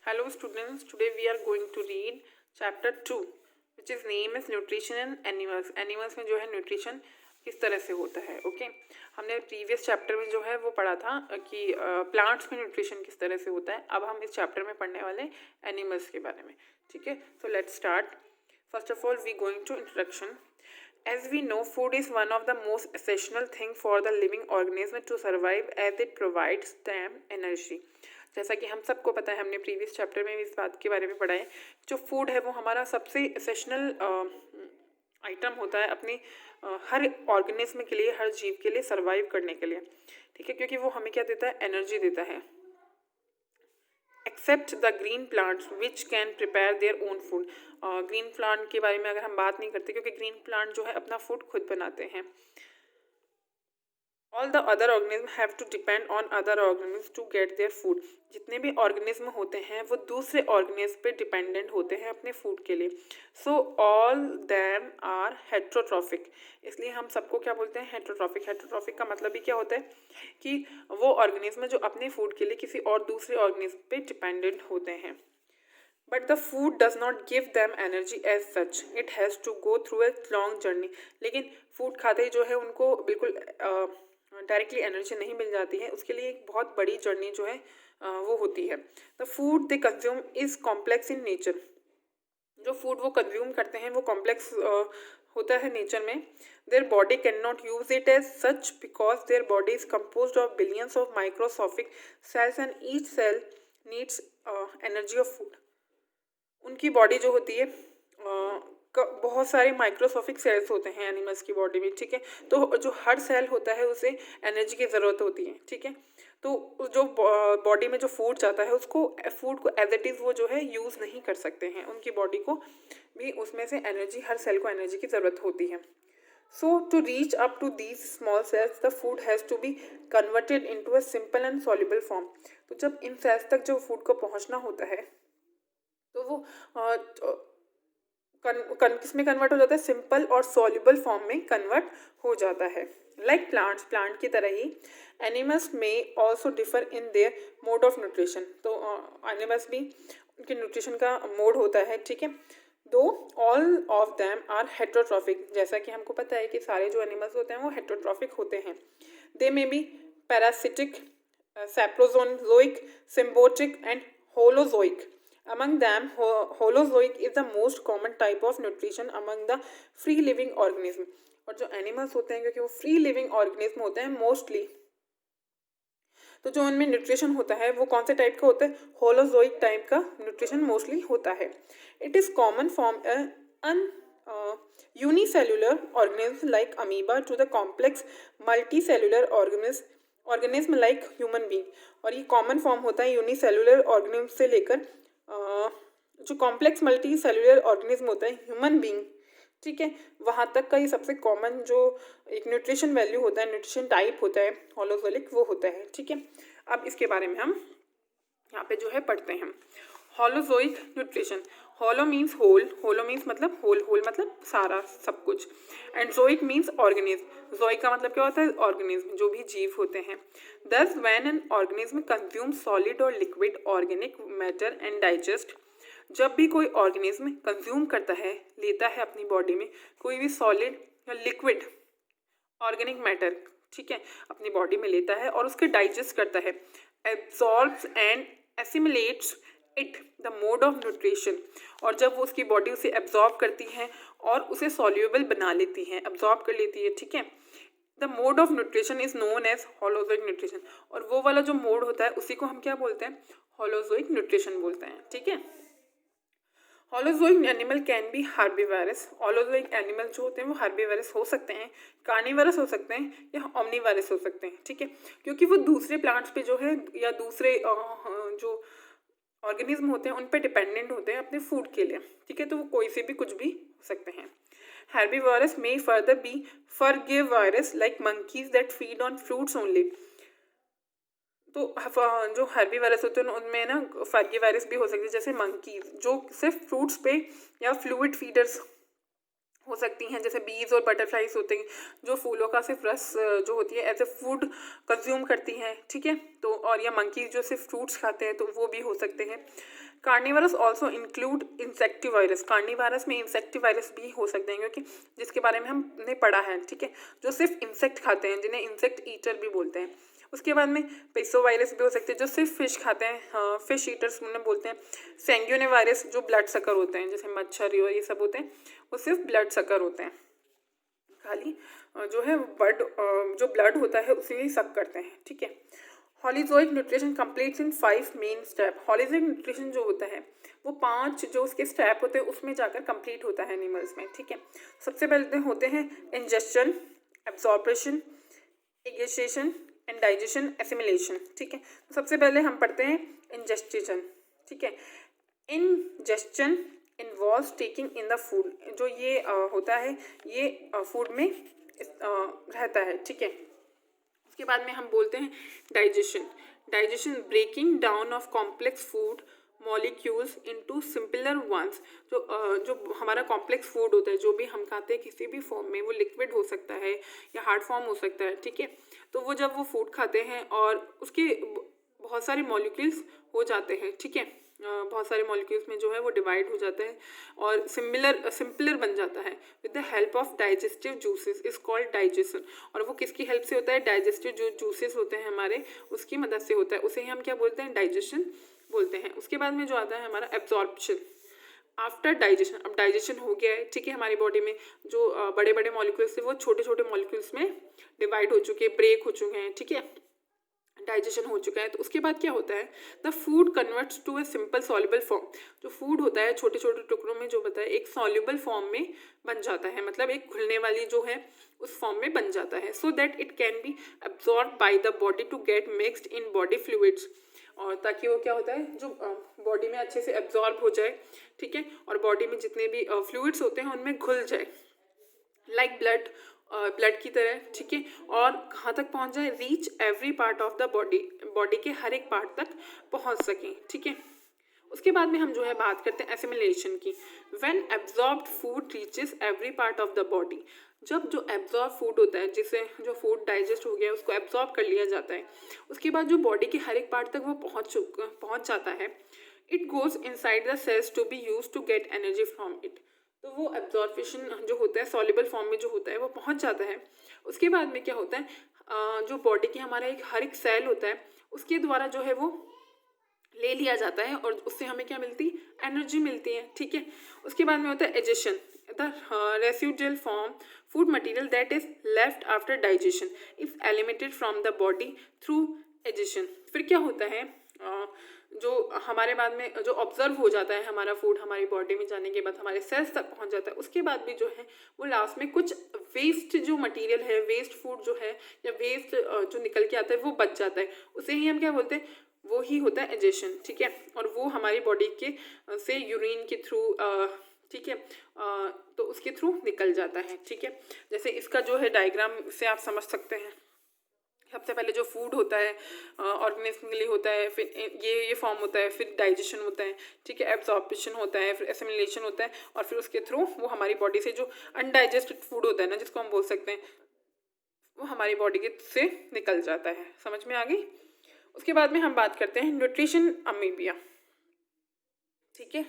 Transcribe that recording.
Hello students, today we are going to read chapter 2 which is name is nutrition in animals. Animals में जो है nutrition किस तरह से होता है. ओके हमने प्रीवियस चैप्टर में जो है वो पढ़ा था कि प्लांट्स में न्यूट्रिशन किस तरह से होता है. अब हम इस चैप्टर में पढ़ने वाले एनिमल्स के बारे में. ठीक है, so let's start. First of all we going to introduction. As we know, food is one of the most essential thing for the living organism to survive as it provides them energy. जैसा कि हम सबको पता है, हमने previous chapter में भी इस बात के बारे में पढ़ा है. जो फूड है वो हमारा सबसे एसेंशियल आइटम होता है अपनी हर ऑर्गेनिज्म के लिए, हर जीव के लिए सर्वाइव करने के लिए. ठीक है, क्योंकि वो हमें क्या देता है, एनर्जी देता है. Except the green plants which can prepare their own food. Green plant के बारे में अगर हम बात नहीं करते, क्योंकि ग्रीन प्लांट जो है अपना फूड खुद बनाते हैं. All the other organism have to depend on other organism to get their food. जितने भी ऑर्गेनिज्म होते हैं वो दूसरे ऑर्गेनिज्म पे डिपेंडेंट होते हैं अपने फूड के लिए. So all them are heterotrophic. इसलिए हम सबको क्या बोलते हैं, हेट्रोट्रॉफिक. हेट्रोट्रॉफिक का मतलब ही क्या होता है कि वो ऑर्गेनिज्म जो अपने फूड के लिए किसी और दूसरे ऑर्गेनिज्म पे डिपेंडेंट होते हैं. But the food does not give them energy as such. It has to go through a long journey. लेकिन फूड खाते ही जो है उनको बिल्कुल डायरेक्टली एनर्जी नहीं मिल जाती है. उसके लिए एक बहुत बड़ी जर्नी जो है वो होती है. The food they consume is complex in nature. जो फूड वो कंज्यूम करते हैं वो कॉम्प्लेक्स होता है नेचर में. Their body can not use it as such because their body is compose of billions of microscopic cells and each cell needs energy of food. उनकी body जो होती है बहुत सारे माइक्रोस्कोपिक सेल्स होते हैं एनिमल्स की बॉडी में. ठीक है, तो जो हर सेल होता है उसे एनर्जी की ज़रूरत होती है. ठीक है, तो जो बॉडी में जो फूड जाता है उसको फूड को एज इट इज़ वो जो है यूज़ नहीं कर सकते हैं. उनकी बॉडी को भी उसमें से एनर्जी, हर सेल को एनर्जी की ज़रूरत होती है. So to reach up to these small cells the food has to be converted into a simple and soluble form. तो जब इन सेल्स तक जो फूड को पहुंचना होता है तो वो किस में कन्वर्ट हो जाता है, सिंपल और सॉल्युबल फॉर्म में कन्वर्ट हो जाता है. लाइक प्लांट्स, प्लांट की तरह ही एनिमल्स में also differ in their mode of nutrition. तो एनिमल्स भी उनके न्यूट्रिशन का मोड होता है. ठीक है, दो all of them are heterotrophic. जैसा कि हमको पता है कि सारे जो एनिमल्स होते हैं वो हेट्रोट्रॉफिक होते हैं. They may be parasitic, saprozoic, symbiotic and holozoic. Among them, holozoic is the most common type of nutrition among the free living organism. और जो एनिमल्स होते हैं, क्योंकि वो फ्री लिविंग ऑर्गेनिज्म होते हैं मोस्टली, तो जो उनमें न्यूट्रिशन होता है वो कौन से टाइप का होता है, होलोजोइक टाइप का न्यूट्रिशन मोस्टली होता है. It is common from an unicellular organism like amoeba to the complex multicellular organism like human being. और ये कॉमन फॉर्म होता है यूनिसेलुलर ऑर्गेनिज्म से लेकर जो कॉम्प्लेक्स मल्टी सेलुलर ऑर्गेनिज्म होता है ह्यूमन बीइंग. ठीक है, वहाँ तक का ये सबसे कॉमन जो एक न्यूट्रिशन वैल्यू होता है, न्यूट्रिशन टाइप होता है होलोजोइक, वो होता है. ठीक है, अब इसके बारे में हम यहाँ पे जो है पढ़ते हैं. Holozoic nutrition. Holo means whole. Holo means मतलब होल. होल मतलब सारा, सब कुछ. And zoic means organism. Zoic का मतलब क्या होता है, ऑर्गेनिज्म, जो भी जीव होते हैं. Thus when an organism consume solid और liquid organic matter and digest. जब भी कोई ऑर्गेनिज्म कंज्यूम करता है, लेता है अपनी बॉडी में कोई भी सॉलिड या लिक्विड ऑर्गेनिक मैटर, ठीक है, अपनी बॉडी में लेता है और उसके डाइजेस्ट करता है, absorbs and assimilates it the mode of nutrition. और जब वो उसकी बॉडी उसे एब्जॉर्ब करती है और उसे सॉल्यूबल बना लेती है, एब्जॉर्ब कर लेती है. ठीक है, the mode of nutrition is known as holozoic nutrition. और वो वाला जो मोड होता है उसी को हम क्या बोलते हैं, होलोजोइक न्यूट्रिशन बोलते हैं. ठीक है, holozoic animal can be herbivorous. Holozoic animal जो होते हैं वो हार्बीवरस हो सकते हैं, कार्निवरस हो सकते हैं या ओमनीवरस हो सकते हैं. ठीक है, क्योंकि वो दूसरे प्लांट्स पे जो है या दूसरे जो ऑर्गेनिज्म होते हैं उन पे डिपेंडेंट होते हैं अपने फूड के लिए. ठीक है, तो वो कोई से भी कुछ भी हो सकते हैं. Herbivorous may further be frugivorous like monkeys that feed on fruits only. तो जो हेर्बीवरस होते हैं उनमें ना फर्गिवरस भी हो सकते हैं, जैसे मंकीज जो सिर्फ फ्रूट्स पे या फ्लूइड फीडर्स हो सकती हैं, जैसे बीज और बटरफ्लाइज होते हैं जो फूलों का सिर्फ रस जो होती है एज ए फूड कंज्यूम करती हैं, ठीक है। तो और या मंकीज जो सिर्फ फ्रूट्स खाते हैं, तो वो भी हो सकते हैं। कार्निवरस ऑल्सो इंक्लूड इंसेक्टिवायरस, कार्निवायरस में इंसेक्टिवायरस भी हो सकते हैं, क्योंकि जिसके बारे में हमने पढ़ा है, ठीक है, जो सिर्फ इंसेक्ट खाते हैं, जिन्हें इंसेक्ट ईटर भी बोलते हैं। उसके बाद में पेसोवायरस भी हो सकते हैं जो सिर्फ फिश खाते हैं, फिश ईटर्स उन्हें बोलते हैं। सेंग्यूने वायरस जो ब्लड सकर होते हैं, जैसे मच्छर और ये सब होते हैं, वो सिर्फ ब्लड सकर होते हैं, खाली जो है जो ब्लड होता है उसी ही सक करते हैं, ठीक है। हॉलिजोइक न्यूट्रिशन कंप्लीट्स इन 5 मेन स्टेप। हॉलिजोइक न्यूट्रिशन जो होता है वो 5 जो उसके स्टेप होते हैं उसमें जाकर कंप्लीट होता है एनिमल्स में, ठीक है। सबसे पहले होते हैं ingestion, absorption, ignition and digestion, assimilation, ठीक है। तो सबसे पहले हम पढ़ते हैं इंजेस्टिशन, ठीक है। Ingestion involves taking in the food, जो ये होता है ये फूड में रहता है, ठीक है। उसके बाद में हम बोलते हैं digestion. Digestion breaking down of complex food molecules into simpler ones. जो हमारा कॉम्प्लेक्स फूड होता है, जो भी हम खाते हैं किसी भी फॉर्म में, वो लिक्विड हो सकता है या हार्ड फॉर्म हो सकता है, ठीक है। तो वो जब वो फूड खाते हैं और उसके बहुत सारे मॉलिक्यूल्स हो जाते हैं, ठीक है, बहुत सारे मॉलिक्यूल्स में जो है वो डिवाइड हो जाता है और सिंपलर बन जाता है with the help of digestive juices is called digestion. और वो किसकी हेल्प से होता है? डाइजेस्टिव जो जूसेस होते हैं हमारे, उसकी मदद से होता है, उसे ही हम क्या बोलते हैं? डाइजेशन बोलते हैं। उसके बाद में जो आता है हमारा एब्जॉर्प्शन आफ्टर डाइजेशन। अब डाइजेशन हो गया है, ठीक है, हमारी बॉडी में जो बड़े बड़े मॉलिक्यूल्स थे वो छोटे छोटे मॉलिक्यूल्स में डिवाइड हो चुके हैं, ब्रेक हो चुके हैं, ठीक है, डाइजेशन हो चुका है। तो उसके बाद क्या होता है? The food converts to a simple soluble form. जो फूड होता है छोटे छोटे टुकड़ों में जो बताया, एक सॉल्युबल फॉर्म में बन जाता है, मतलब एक घुलने वाली जो है उस फॉर्म में बन जाता है, so that it can be absorb by the body to get mixed in body fluids. और ताकि वो क्या होता है, जो बॉडी में अच्छे से एब्जॉर्ब हो जाए, ठीक है, और बॉडी में जितने भी फ्लूइड्स होते हैं उनमें घुल जाए, लाइक ब्लड की तरह, ठीक है। और कहाँ तक पहुँच जाए? Reach every part of the body के हर एक पार्ट तक पहुँच सकें, ठीक है। उसके बाद में हम जो है बात करते हैं एसिमिलेशन की। When absorbed food reaches every part of the body. जब जो एब्जॉर्ब फूड होता है, जिसे जो फूड डाइजेस्ट हो गया है उसको एब्जॉर्ब कर लिया जाता है, उसके बाद जो बॉडी के हर एक पार्ट तक वो पहुँच जाता है, it goes inside the cells to be use to get energy from it. तो वो एब्जॉर्प्शन जो होता है सॉल्युबल फॉर्म में जो होता है वो पहुंच जाता है। उसके बाद में क्या होता है, जो बॉडी की हमारा हर एक सेल होता है उसके द्वारा जो है वो ले लिया जाता है और उससे हमें क्या मिलती? एनर्जी मिलती है, ठीक है। उसके बाद में होता है egestion, the residual form food material that is left after digestion is eliminated from the body through egestion. फिर क्या होता है, जो हमारे बाद में जो ऑब्जर्व हो जाता है हमारा फूड हमारी बॉडी में जाने के बाद हमारे सेल्स तक पहुंच जाता है, उसके बाद भी जो है वो लास्ट में कुछ वेस्ट जो मटेरियल है, वेस्ट फूड जो है या वेस्ट जो निकल के आता है वो बच जाता है, उसे ही हम क्या बोलते हैं? वो ही होता है एजेशन, ठीक है। और वो हमारी बॉडी के से यूरिन के थ्रू, ठीक है, तो उसके थ्रू निकल जाता है, ठीक है। जैसे इसका जो है डायग्राम से आप समझ सकते हैं। सबसे पहले जो फूड होता है ऑर्गेनिज्म के लिए होता है, फिर ये फॉर्म होता है, फिर डाइजेशन होता है, ठीक है, एब्जॉर्प्शन होता है, फिर एसिमिलेशन होता है, और फिर उसके थ्रू वो हमारी बॉडी से जो अनडाइजेस्टेड फूड होता है ना, जिसको हम बोल सकते हैं, वो हमारी बॉडी के से निकल जाता है। समझ में आ गई? उसके बाद में हम बात करते हैं न्यूट्रिशन अमीबिया, ठीक है।